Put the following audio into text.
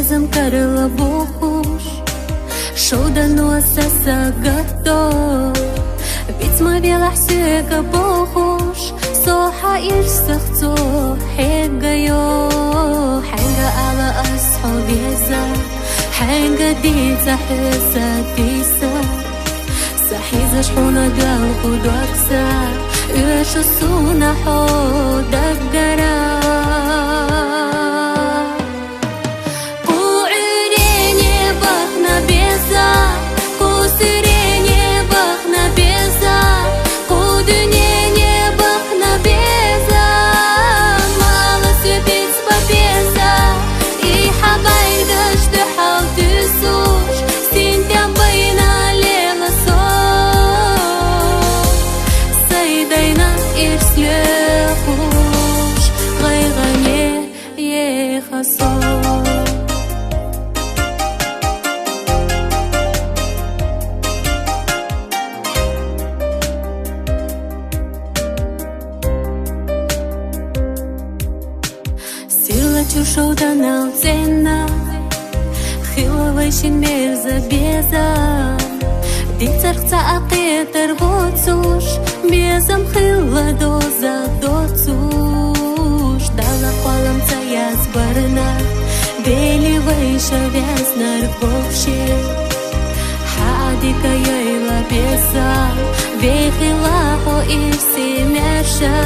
безом карла бухуш, шоуда носа сагато, ведь мовела всека бухуш, соха ирсахцо хегайо, хенга ала асхо беза, хенга дица хеса диса, сахиза шхуна гал худвакса, يش السونا حود الجرا قوعيني بخنا بيزا قوسريني بخنا بيزا قودنيني بخنا بيزا مالس يبيت ببيزا и حبايدش تحاول تسوش سنتم بينا يرسلخوش غيغني يخصو сила чушоуда налцена хиловый шинмер забеза дицарца акетер воцуш безом хила доза доцуш дала қолам цаяз барына беливай шавяз нарбовши хадика яйла беза вехила хо ирси мерша